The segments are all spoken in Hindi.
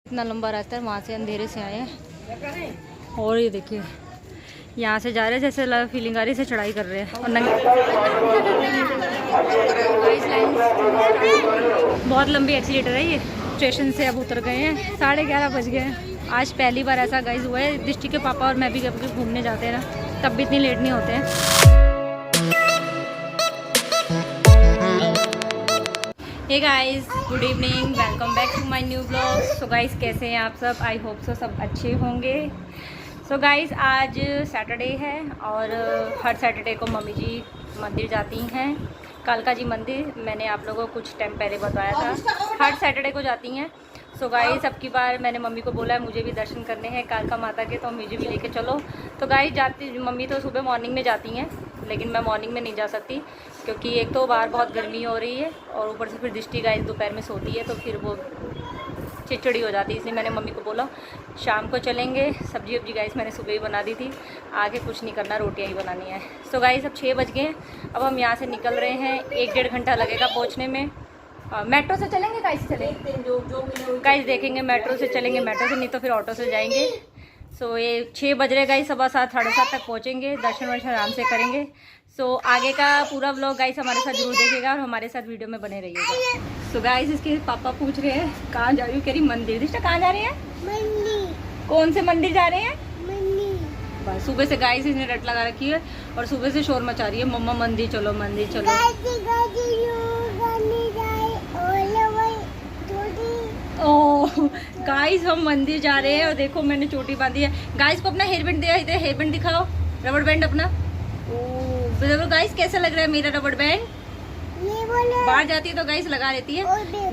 इतना लंबा रास्ता है, वहाँ से अंधेरे से आए हैं। और ये देखिए यहाँ से जा रहे हैं जैसे फीलिंग आ रही है चढ़ाई कर रहे हैं। और बहुत लंबी एक्सीलेटर है ये। स्टेशन से अब उतर गए हैं, 11:30 बज गए हैं। आज पहली बार ऐसा गाइस हुआ है, दृष्टि के पापा और मैं भी कभी घूमने जाते हैं ना, तब भी इतनी लेट नहीं होते हैं। Hey guys, good evening, welcome back to my new blog. So guys कैसे हैं आप सब? आई होप सो सब अच्छे होंगे। सो गाइस आज सैटरडे है और हर सैटरडे को मम्मी जी मंदिर जाती हैं, कालका जी मंदिर। मैंने आप लोगों को कुछ टाइम पहले बताया था, हर सैटरडे को जाती हैं। सो गाइस अब की बार मैंने मम्मी को बोला है मुझे भी दर्शन करने हैं कालका माता के, तो मुझे भी लेके चलो। तो गाइस जाती मम्मी तो सुबह मॉर्निंग में जाती हैं, लेकिन मैं मॉर्निंग में नहीं जा सकती क्योंकि एक तो बाहर बहुत गर्मी हो रही है और ऊपर से फिर दृष्टि गाइस दोपहर में सोती है तो फिर वो चिड़चिड़ी हो जाती है। इसलिए मैंने मम्मी को बोला शाम को चलेंगे। सब्जी वब्जी गाइस मैंने सुबह ही बना दी थी, आगे कुछ नहीं करना, रोटियां ही बनानी है। सो गाइस अब 6 बज गए हैं, अब हम यहाँ से निकल रहे हैं। 1-1.5 घंटा लगेगा पहुँचने में। मेट्रो से चलेंगे गाइस, चलेंगे गाइस, देखेंगे मेट्रो से चलेंगे, मेट्रो से नहीं तो फिर ऑटो से जाएंगे। सो ये 6 बज रहे गाइस, 7:15 7:30 तक पहुँचेंगे, दर्शन वर्शन आराम से करेंगे। सो आगे का पूरा व्लॉग गाइस हमारे साथ जरूर देखिएगा और हमारे साथ वीडियो में बने रहिएगा। सो गाइस इसके पापा पूछ रहे हैं कहाँ जा रही हूँ, कह रही मंदिर। दिशा कहाँ जा रहे हैं? मंदिर। कौन से मंदिर जा रहे हैं? मंदिर। बस सुबह से गाइस इसने रट लगा रखी है और सुबह से शोर मचा रही है, मम्मा मंदिर चलो मंदिर चलो। ओह गाइस हम मंदिर जा रहे हैं और देखो मैंने चोटी बांधी है। गाइस को अपना हेयर बैंड दिया, इधर हेयर बैंड दिखाओ, रबड़ बैंड अपना। ओह देखो गाइस कैसा लग रहा है मेरा रबड़ बैंड। बाहर जाती है तो गाइस लगा लेती है,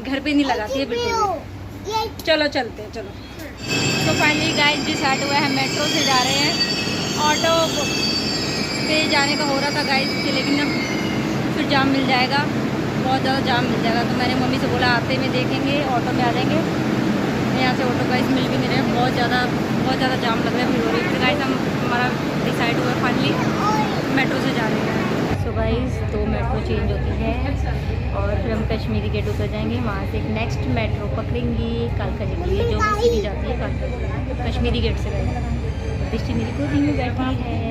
घर पे नहीं लगाती है बिल्कुल। चलो चलते हैं, चलो। तो फाइनली गाइस डिसाइड हुआ है मेट्रो से जा रहे हैं। ऑटो पे जाने का हो रहा था गाइस के, लेकिन अब फिर जाम मिल जाएगा, बहुत ज़्यादा जाम मिल जाएगा। तो मैंने मम्मी से बोला आते में देखेंगे, ऑटो में आ जाएंगे। यहाँ से ऑटो गाइस मिल भी नहीं रहे, बहुत ज़्यादा जाम लग रहा है, भीड़ हो रही है। गाइस हमारा डिसाइड हुआ फाइनली मेट्रो से जा रहे हैं। सो गाइस 2 मेट्रो चेंज होती है और फिर हम कश्मीरी गेट उतर जाएंगे, वहाँ से एक नेक्स्ट मेट्रो पकड़ेंगे कालका जी के लिए, जो सीधी जाती है कालका कश्मीरी गेट से। गए दृष्टि मेरी गोदी में बैठी है।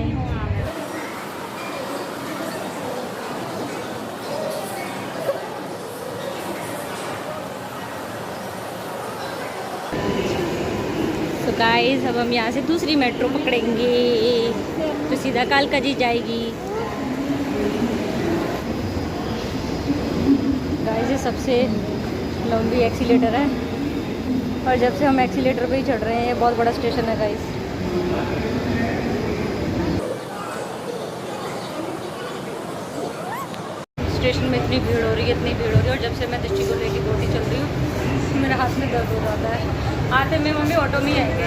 तो गाइस अब हम यहाँ से दूसरी मेट्रो पकड़ेंगे तो सीधा कालका जी जाएगी। गाइस ये सबसे लंबी एक्सीलेटर है और जब से हम एक्सीलेटर पे ही चढ़ रहे हैं, ये बहुत बड़ा स्टेशन है गाइस। स्टेशन में इतनी भीड़ हो रही है और जब से मैं दृष्टि को लेके गोटी चल रही हूँ मेरे हाथ में दर्द हो जाता है। आते में मम्मी ऑटो में ही आएंगे,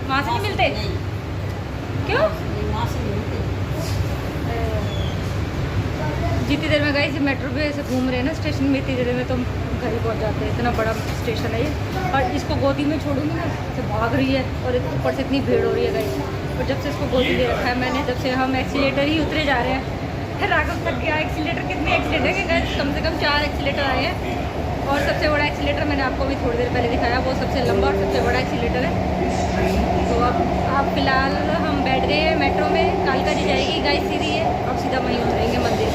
वहाँ से नहीं मिलते क्यों? जितनी देर में गाइस मेट्रो पे ऐसे घूम रहे हैं ना स्टेशन में, इतनी देर में तो घर ही पहुँच जाते हैं। इतना बड़ा स्टेशन है ये और इसको गोदी में छोड़ूंगी ना तो भाग रही है और ऊपर से इतनी भीड़ हो रही है गाइस। और जब से इसको गोदी ले रखा है मैंने, जब से हम एक्सीलेटर ही उतरे जा रहे हैं। राघव तक गया एक्सीलेटर, कितने एक्सीलेटर है कि कम से कम 4 एक्सीलेटर आए हैं और सबसे बड़ा एक्सीलेटर मैंने आपको भी थोड़ी देर पहले दिखाया, वो सबसे लंबा और सबसे बड़ा एक्सीलेटर है। तो अब फिलहाल हम बैठ गए हैं मेट्रो में, कालका जी जाएगी गाइस सीधी है, अब सीधा वहीं उतरेंगे मंदिर।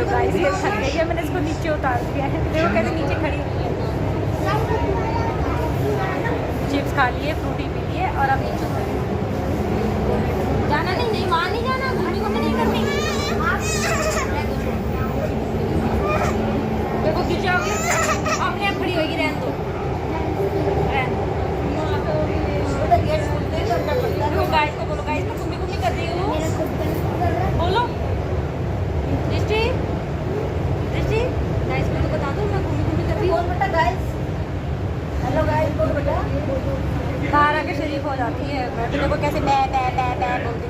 तो गाइस ये थक गई है, मैंने इसको नीचे उतार दिया है, देखो कैसे नीचे खड़ी हुई है। चिप्स खा लिए, फ्रूटी पी लिए और अब नीचे जाना नहीं, वहाँ नहीं जाना, घूमने घूमने नहीं करनी। देखो गिर जाओगे, अपने आप खड़ी होगी, रहने दो। गाइस को बोलो, गाइस मैं घूमी कर रही हूँ, बोलो दृष्टि गाइस को तो बता दो मैं घूमी कर रही हूँ। बेटा गाइस, हेलो गाइस बोलो बेटा। बाहर आके शरीफ हो जाती है, देखो कैसे बै बै बै बै बोलती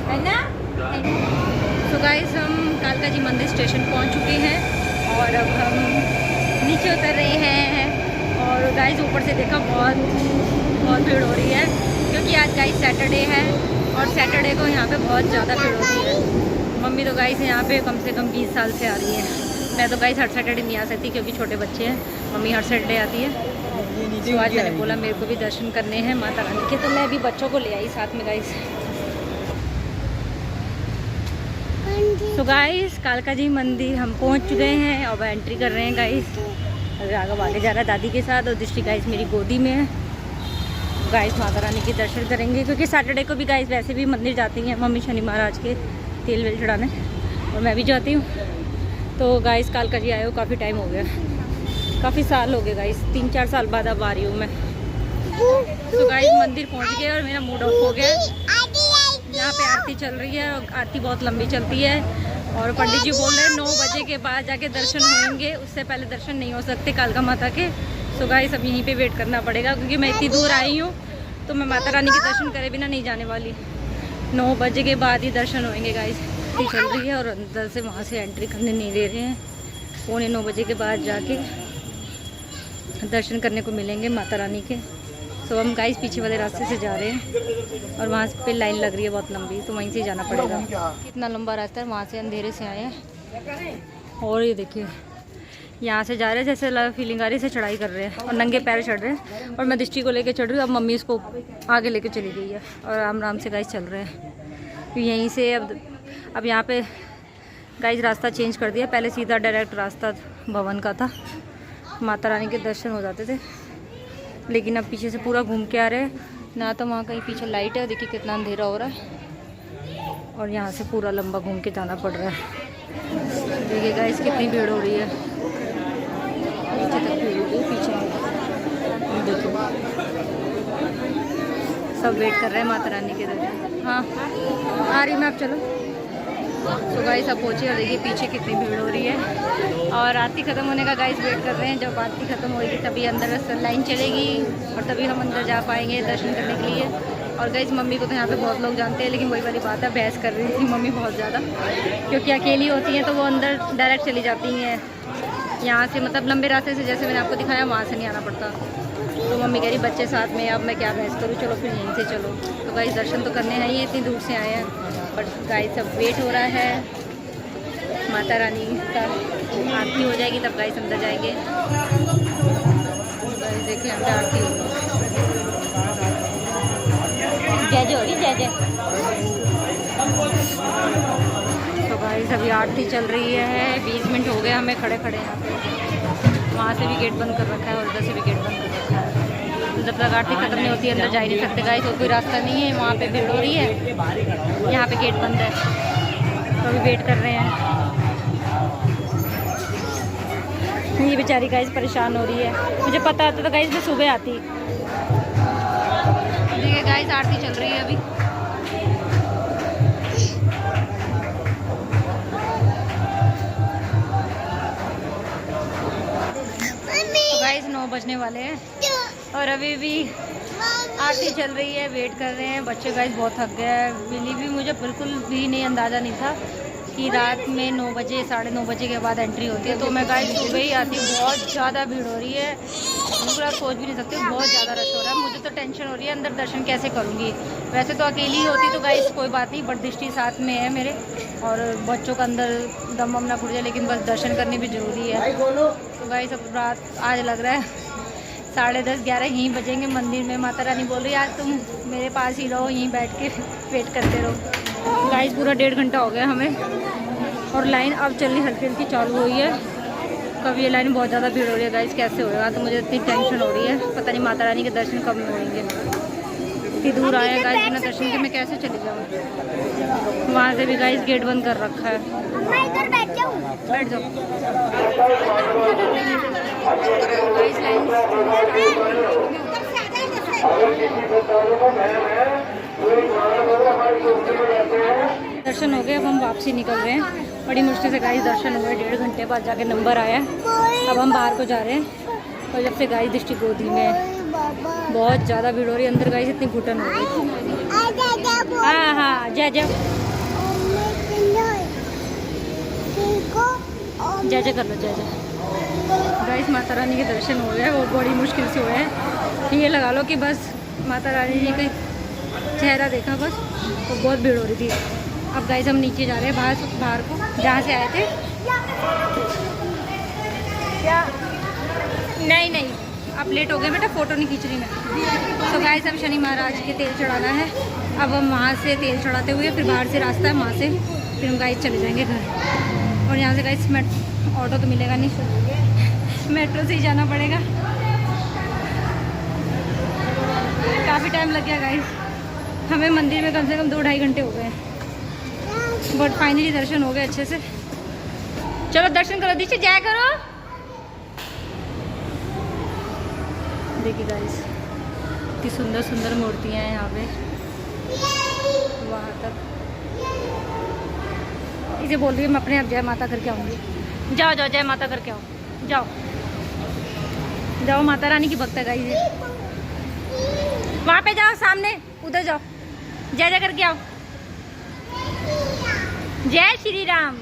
है ना। तो गाइस हम कालका जी मंदिर स्टेशन पहुँच चुके हैं और अब हम नीचे उतर रहे हैं। और गाइस ऊपर से देखा बहुत भीड़ हो रही है क्योंकि आज गाइस सैटरडे है और सैटरडे को यहाँ पे बहुत ज़्यादा भीड़ होती है। मम्मी तो गाइस यहाँ पे कम से कम 20 साल से आ रही है मैं तो गाइस हर सैटरडे नहीं आ सकती क्योंकि छोटे बच्चे हैं। मम्मी हर सैटरडे आती है, तो आज मैंने बोला मेरे को भी दर्शन करने हैं माता रानी के, तो मैं भी बच्चों को ले आई साथ में गाइस। तो गाइस कालका जी मंदिर हम पहुंच चुके हैं और एंट्री कर रहे हैं गाइस। अगर आगे जा रहा है दादी के साथ और दृष्टि गाइस मेरी गोदी में है। गाइस माता रानी के दर्शन करेंगे क्योंकि सैटरडे को भी गाइस वैसे भी मंदिर जाती हैं मम्मी शनि महाराज के तेल वेल चढ़ाने, और मैं भी जाती हूँ। तो गाइस कालका जी आए हो काफ़ी टाइम हो गया, काफ़ी साल हो गए गाइस, 3-4 साल बाद अब आ रही हूँ मैं। तो गाइस मंदिर पहुँच गए और मेरा मूड ऑफ हो गया। यहाँ पे आरती चल रही है और आरती बहुत लंबी चलती है, और पंडित जी बोल रहे हैं 9 बजे के बाद जाके दर्शन होंगे, उससे पहले दर्शन नहीं हो सकते कालका माता के। तो गाइस अब यहीं पे वेट करना पड़ेगा क्योंकि मैं इतनी दूर आई हूँ, तो मैं माता रानी के दर्शन करे बिना नहीं जाने वाली। 9 बजे के बाद ही दर्शन होंगे गाइस। आरती चल रही है और अंदर से वहाँ से एंट्री करने नहीं दे रहे हैं। 9:15 बजे के बाद जाके दर्शन करने को मिलेंगे माता रानी के। तो हम गाइस पीछे वाले रास्ते से जा रहे हैं और वहाँ पे लाइन लग रही है बहुत लंबी, तो वहीं से जाना पड़ेगा। कितना लंबा रास्ता है, वहाँ से अंधेरे से आए हैं। और ये देखिए यहाँ से जा रहे हैं जैसे फीलिंग आ रही है चढ़ाई कर रहे हैं और नंगे पैर चढ़ रहे हैं, और मैं दृष्टि को लेके चढ़ रही हूँ। अब मम्मी इसको आगे लेके चली गई है और आराम से गाइस चल रहे हैं। यहीं से अब यहाँ पे गाइस रास्ता चेंज कर दिया, पहले सीधा डायरेक्ट रास्ता भवन का था, माता रानी के दर्शन हो जाते थे, लेकिन अब पीछे से पूरा घूम के आ रहे हैं ना। तो वहाँ कहीं पीछे लाइट है, देखिए कितना अंधेरा हो रहा है, और यहाँ से पूरा लंबा घूम के जाना पड़ रहा है। देखिए गाइस कितनी भीड़ हो रही है, पीछे तक भीड़ हो रही है, पीछे देखो सब वेट कर रहे हैं माता रानी के दर्शन। हाँ आ रही मैं, आप चलो। तो गाइस अब पहुँचे और देखिए पीछे कितनी भीड़ हो रही है, और आरती ख़त्म होने का गाइस वेट कर रहे हैं। जब आरती ख़त्म होगी तभी अंदर लाइन चलेगी और तभी हम अंदर जा पाएंगे दर्शन करने के लिए। और गाइस मम्मी को तो यहाँ पे बहुत लोग जानते हैं, लेकिन वही वाली बात है, बहस कर रही थी मम्मी बहुत ज़्यादा, क्योंकि अकेली होती हैं तो वो अंदर डायरेक्ट चली जाती हैं यहाँ से, मतलब लंबे रास्ते से, जैसे मैंने आपको दिखाया वहाँ से नहीं आना पड़ता। तो मम्मी कह रही बच्चे साथ में, अब मैं क्या बहस करूँ, चलो फिर यहीं से चलो। तो गाइस दर्शन तो करने हैं ही, इतनी दूर से आए हैं, बट गाइस अब वेट हो रहा है माता रानी का। आरती हो जाएगी तब गाइस अंदर जाएंगे। गाइस देखिए अंदर आरती हो रही जय जय हो रही जय जय। तो गाइस अभी आरती चल रही है, 20 मिनट हो गए हमें खड़े खड़े यहाँ पे। वहाँ से भी गेट बंद कर रखा है और इधर से भी गेट बंद कर रखा है। तो जब तक आरती खत्म नहीं होती अंदर जा ही नहीं सकते गाइस, और कोई रास्ता नहीं है। वहाँ पे भीड़ हो रही है, यहाँ पे गेट बंद है, तो अभी वेट कर रहे हैं। ये बेचारी गाइस परेशान हो रही है, मुझे पता होता तो गाइस मैं सुबह आती। देखिए गाइस आरती चल रही है अभी। तो गाइस 9 बजने वाले हैं और अभी भी आरती चल रही है, वेट कर रहे हैं। बच्चे गाइस बहुत थक गए हैं, बिलीव भी मुझे बिल्कुल भी नहीं अंदाज़ा नहीं था कि रात में 9 बजे 9:30 बजे के बाद एंट्री होती है। तो मैं गाइस सुबह ही आती हूँ, बहुत ज़्यादा भीड़ हो रही है, पूरा सोच भी नहीं सकती, बहुत ज़्यादा रश हो रहा है। मुझे तो टेंशन हो रही है अंदर दर्शन कैसे करूँगी। वैसे तो अकेली ही होती तो गाइस कोई बात नहीं, बट दृष्टि साथ में है मेरे, और बच्चों का अंदर दम वम ना घुट जाए, लेकिन बस दर्शन करने भी ज़रूरी है। तो गाइस अब रात आज लग रहा है 10:30-11 यहीं बजेंगे मंदिर में। माता रानी बोल रही है आज तुम मेरे पास ही रहो, यहीं बैठ के वेट करते रहो। गाइस पूरा 1.5 घंटा हो गया हमें, और लाइन अब चलनी हल्की हल्की चालू हुई है। कभी ये लाइन बहुत ज़्यादा भीड़ हो रही है गाइस, कैसे होएगा। तो मुझे इतनी टेंशन हो रही है, पता नहीं माता रानी के दर्शन कब होंगे। इतनी दूर आए गाइस, बिना दर्शन के मैं कैसे चली जाऊँ। वहाँ से भी गाइस गेट बंद कर रखा है। बैठ जाओ। दर्शन हो गए, अब हम वापसी निकल रहे हैं। बड़ी मुश्किल से गाइस दर्शन हुए, 1.5 घंटे बाद जाके नंबर आया। अब हम बाहर को जा रहे हैं, और जब से गाइस दृष्टि गोदी में बहुत ज़्यादा भीड़ हो रही है अंदर गाइस, इतनी घुटन हो रही है। हाँ हाँ जय जय जय जय कर लो, जय जय। गाइस माता रानी के दर्शन हो गए, वो बड़ी मुश्किल से हुए हैं। ये लगा लो कि बस माता रानी जी का चेहरा देखा बस, तो बहुत भीड़ हो रही थी। अब गाइस हम नीचे जा रहे हैं बाहर को, जहाँ से आए थे। क्या? नहीं नहीं, अब लेट हो गए बेटा, फ़ोटो नहीं खींच रही मैं। तो गाइस अब शनि महाराज के तेल चढ़ाना है। अब हम वहाँ से तेल चढ़ाते हुए फिर बाहर से रास्ता है, वहाँ से फिर हम गाइस चले जाएंगे घर। और यहाँ से गाइस ऑटो तो मिलेगा नहीं, मेट्रो से ही जाना पड़ेगा। काफ़ी टाइम लग गया गाइस, हमें मंदिर में कम से कम 2-2.5 घंटे हो गए, बट फाइनली दर्शन हो गए अच्छे से। चलो दर्शन करो, दीजिए जाया करो। देखिए गाइस इतनी सुंदर सुंदर मूर्तियाँ हैं यहाँ पे, वहाँ तक। इसे बोल रही हूँ मैं अपने आप जय माता करके आऊँगी। जाओ जाओ जय माता करके आओ, जाओ जाओ, माता रानी की भक्त है गाइस। वहाँ पे जाओ, सामने उधर जाओ, जय जय करके आओ। जय श्री राम।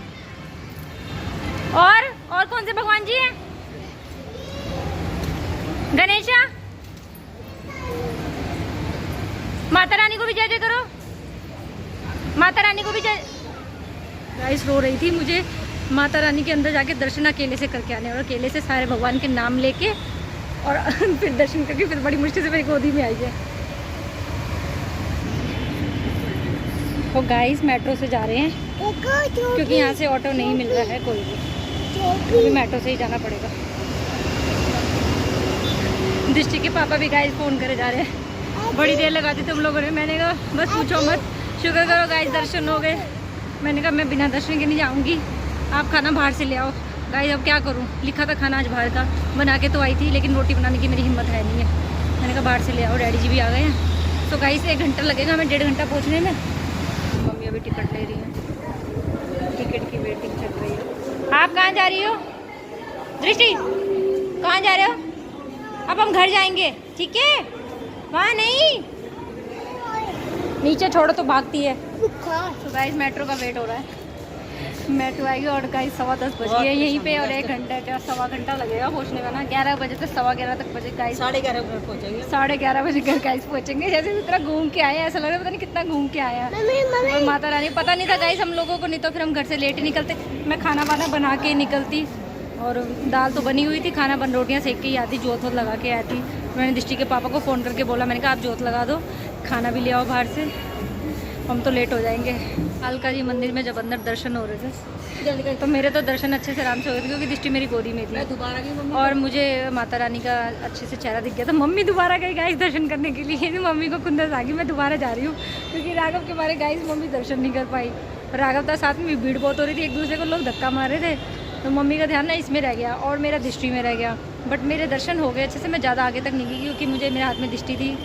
और कौन से भगवान जी हैं? गणेशा, माता रानी को भी जय जय करो, माता रानी को भी जय। गाइस रो रही थी, मुझे माता रानी के अंदर जाके दर्शन अकेले से करके आने, और अकेले से सारे भगवान के नाम लेके और फिर दर्शन करके फिर बड़ी मुश्किल से मेरी गोदी में आई है। तो गाइस मेट्रो से जा रहे हैं क्योंकि यहाँ से ऑटो नहीं मिल रहा है कोई भी, तो मेट्रो से ही जाना पड़ेगा। दृष्टि के पापा भी गाइस फ़ोन करे जा रहे हैं, बड़ी देर लगा दी तुम लोगों ने। मैंने कहा बस पूछो मत, शुक्र करो गाइस दर्शन हो गए। मैंने कहा मैं बिना दर्शन के नहीं जाऊँगी, आप खाना बाहर से ले आओ। गाइस अब क्या करूँ, लिखा था खाना आज बाहर का, बना के तो आई थी लेकिन रोटी बनाने की मेरी हिम्मत है नहीं है। मैंने कहा बाहर से ले आओ, डैडी जी भी आ गए हैं। तो गाइस 1 घंटा लगेगा हमें, 1.5 घंटा पहुँचने में। मम्मी अभी टिकट ले रही है, टिकट की वेटिंग चल रही है। आप कहाँ जा रही हो दृष्टि, कहाँ जा रहे हो? अब हम घर जाएंगे, ठीक है? वहाँ नहीं, नीचे छोड़ो तो भागती है। तो गाइस मेट्रो का वेट हो रहा है, मेट्रो आएगी। और गाइस 10:15 बज गई है यहीं पे, और 1 घंटा क्या 1.25 घंटा लगेगा पहुँचने में ना। 11 बजे तक 11:15 तक बजे गाइस, 11:30 बजे पहुँचेंगे, 11:30 बजे घर गाइस पहुँचेंगे। जैसे इतना घूम के आए हैं, ऐसा लग रहा है पता नहीं कितना घूम के आया है। और माता रानी पता नहीं था गाइस हम लोगों को, नहीं तो फिर हम घर से लेट ही निकलते। मैं खाना वाना बना के निकलती, और दाल तो बनी हुई थी, खाना बन रोटियाँ सेक के ही आती, जोत वोत लगा के आती। मैंने दृष्टि के पापा को फ़ोन करके बोला, मैंने कहा आप जोत लगा दो, खाना भी ले आओ बाहर से, हम तो लेट हो जाएंगे। अलका जी मंदिर में जब अंदर दर्शन हो रहे थे तो मेरे तो दर्शन अच्छे से आराम से हो गए थे, क्योंकि दृष्टि मेरी गोदी में थी और मुझे माता रानी का अच्छे से चेहरा दिख गया था। मम्मी दोबारा गई गाइस दर्शन करने के लिए, मम्मी को खुंदस आ गई, मैं दोबारा जा रही हूँ, क्योंकि राघव के बारे गाइस मम्मी दर्शन नहीं कर पाई। राघव था साथ में, भीड़ बहुत हो रही थी, एक दूसरे को लोग धक्का मार रहे थे, तो मम्मी का ध्यान ना इसमें रह गया और मेरा दृष्टि में रह गया। बट मेरे दर्शन हो गए अच्छे से, मैं ज़्यादा आगे तक नहीं गई क्योंकि मुझे मेरे हाथ में दृष्टि थी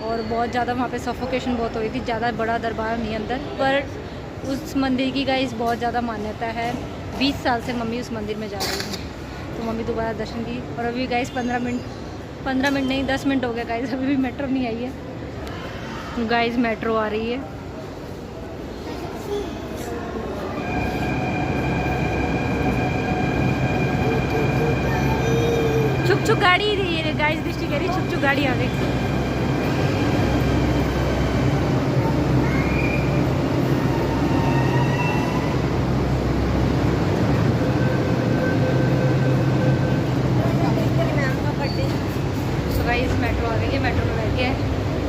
और बहुत ज़्यादा वहाँ पे सफोकेशन बहुत हो रही थी। ज़्यादा बड़ा दरबार नहीं अंदर, पर उस मंदिर की गाइस बहुत ज़्यादा मान्यता है। 20 साल से मम्मी उस मंदिर में जा रही है, तो मम्मी दोबारा दर्शन की। और अभी गाइस 15 मिनट नहीं 10 मिनट हो गया गाइस, अभी भी मेट्रो नहीं आई है। गाइस मेट्रो आ रही है, छुक छुक गाड़ी गाइस, दृष्टि कह रही छुक छुक गाड़ी आ गई। तो गाइस मेट्रो आ गई है, मेट्रो में बैठ के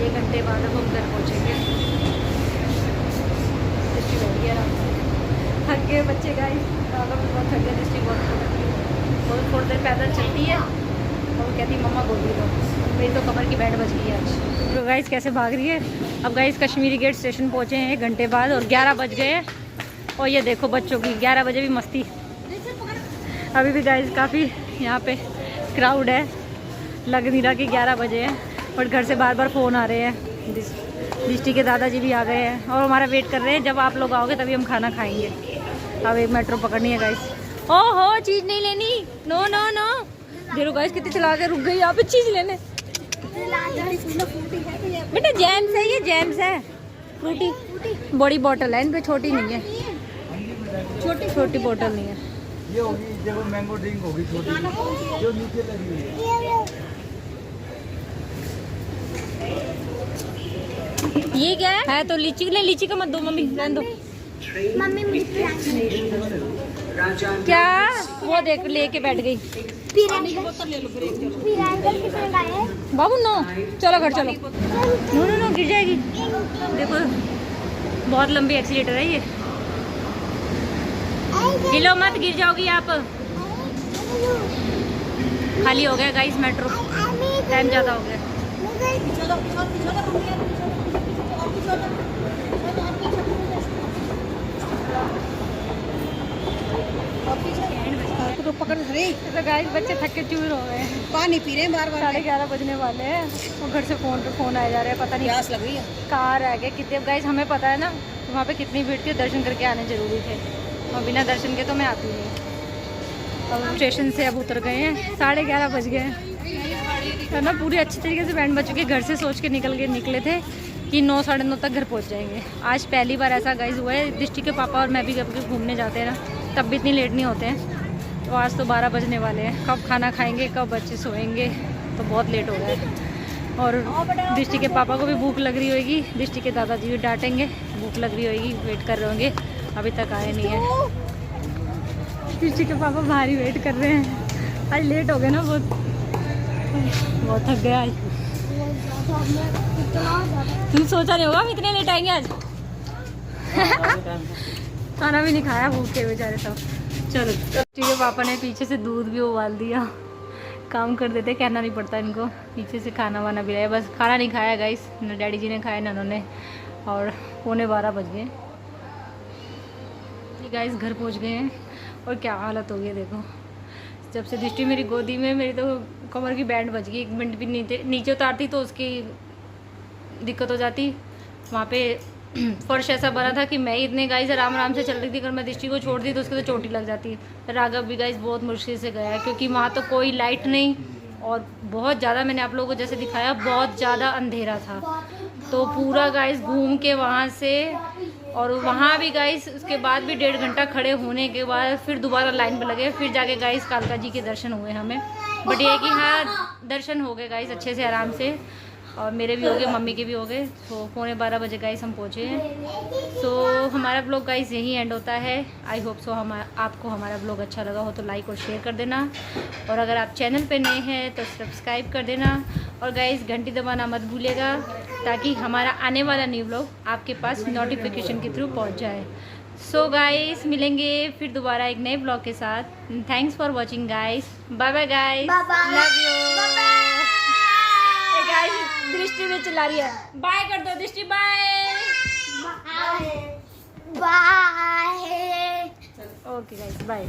1 घंटे बाद अब हम घर पहुँचेंगे। दृष्टि बैठ गया आराम से, थक गए बच्चे गाइस, दादा भी बहुत थक गए, दृष्टि बहुत थोड़ी देर पैदल चलती है और कहती मम्मा गोदी दो। मेरी तो कमर की बैंड बज गई है आज। तो गाइस कैसे भाग रही है। अब गाइस कश्मीरी गेट स्टेशन पहुँचे हैं 1 घंटे बाद और 11 बज गए हैं। और ये देखो बच्चों की 11 बजे भी मस्ती। अभी भी गाइस काफ़ी यहाँ पे क्राउड है, लग नहीं रहा कि 11 बजे है, बट घर से बार बार फ़ोन आ रहे हैं। दृष्टि के दादाजी भी आ गए हैं और हमारा वेट कर रहे हैं, जब आप लोग आओगे तभी हम खाना खाएँगे। अब एक मेट्रो पकड़नी है गाइस। ओहो चीज़ नहीं लेनी, नो नो नो। देखो गाइस कितनी चला के रुक गई यहाँ पे चीज़ लेने। बेटा जैम्स है, ये जैम्स है, फ्रूटी बड़ी बोतल है, इन पे छोटी नहीं है, छोटी बोतल नहीं है। ये होगी देखो मैंगो ड्रिंक होगी छोटी, जो नीचे लगी हुई है। ये क्या है तो लीची ले, लीची का मत दो मम्मी, रहने दो। मम्मी मुझे क्या वो देख लेके बैठ गई। फिर अंकल कितने लाए? बाबू नो, चलो घर चलो। नो नो नो, गिर जाएगी। देखो बहुत लंबी एक्सीलेटर है ये। हिलो मत, गिर जाओगी आप। खाली हो गया गाइस मेट्रो, टाइम ज़्यादा हो गया। तो पकड़ रही तो गाइस बच्चे थके चूर हो गए हैं, पानी पी रहे हैं बार बार। 11:30 बजने वाले हैं और घर से फ़ोन पे फ़ोन आए जा रहे हैं। पता नहीं प्यास लग रही है। कहाँ रह गए कितने। गाइस हमें पता है ना वहाँ पे कितनी भीड़ थी, दर्शन करके आने ज़रूरी थे और बिना दर्शन के तो मैं आती नहीं। अब स्टेशन से अब उतर गए हैं, 11:30 बज गए हैं। तो ना पूरी अच्छी तरीके से बैंड बज चुकी है। घर से सोच के निकले थे कि 9 साढ़े 9 तक घर पहुँच जाएंगे। आज पहली बार ऐसा गाइस हुआ है। दृष्टि के पापा और मैं भी कभी घूमने जाते हैं ना तब भी इतनी लेट नहीं होते हैं। तो आज तो 12 बजने वाले हैं। कब खाना खाएंगे, कब बच्चे सोएंगे, तो बहुत लेट हो गया है। और दृष्टि के पापा को भी भूख लग रही होगी, दृष्टि के दादाजी भी डांटेंगे, भूख लग रही होगी, वेट कर रहे होंगे, अभी तक आए नहीं है। दृष्टि के पापा बाहर ही वेट कर रहे हैं। आज लेट हो गए ना, बहुत थक गया आज। तुम सोचा नहीं होगा हम इतने लेट आएंगे आज। खाना भी नहीं खाया, भूखे बेचारे सब। चलो ठीक है, पापा ने पीछे से दूध भी उबाल दिया। काम कर देते, कहना नहीं पड़ता इनको। पीछे से खाना वाना भी लाया, बस खाना नहीं खाया गाइस, न डैडी जी ने खाया न उन्होंने। और 11:15 बज गए गाइस, घर पहुंच गए हैं और क्या हालत हो गई देखो। जब से दृष्टि मेरी गोदी में, मेरी तो कमर की बैंड बज गई। 1 मिनट भी नीचे उतारती तो उसकी दिक्कत हो जाती। वहाँ पे फर्श ऐसा बना था कि मैं ही इतने गाइस आराम से चल रही थी। अगर मैं दृष्टि को छोड़ दी तो उसकी तो चोटी लग जाती। राघव भी गाइस बहुत मुश्किल से गया है क्योंकि वहाँ तो कोई लाइट नहीं और बहुत ज़्यादा, मैंने आप लोगों को जैसे दिखाया, बहुत ज़्यादा अंधेरा था। तो पूरा गाइस घूम के वहाँ से, और वहाँ भी गाइस उसके बाद भी 1.5 घंटा खड़े होने के बाद फिर दोबारा लाइन पर लगे, फिर जाके गाइस कालका जी के दर्शन हुए हमें। बट ये कि हाँ दर्शन हो गए गाइस अच्छे से, आराम से, और मेरे भी हो गए, मम्मी के भी हो गए। तो 11:15 बजे गाइस हम पहुँचे हैं। सो हमारा ब्लॉग गाइस यही एंड होता है। आई होप सो आपको हमारा ब्लॉग अच्छा लगा हो तो लाइक और शेयर कर देना, और अगर आप चैनल पे नए हैं तो सब्सक्राइब कर देना, और गाइस घंटी दबाना मत भूलिएगा ताकि हमारा आने वाला न्यू ब्लॉग आपके पास नोटिफिकेशन के थ्रू पहुँच जाए। सो गाइस मिलेंगे फिर दोबारा एक नए ब्लॉग के साथ। Thanks for watching guys, bye bye guys, love you guys. Drishti में चिल्ला रही है, बाय कर दो Drishti, bye bye. Okay guys, bye.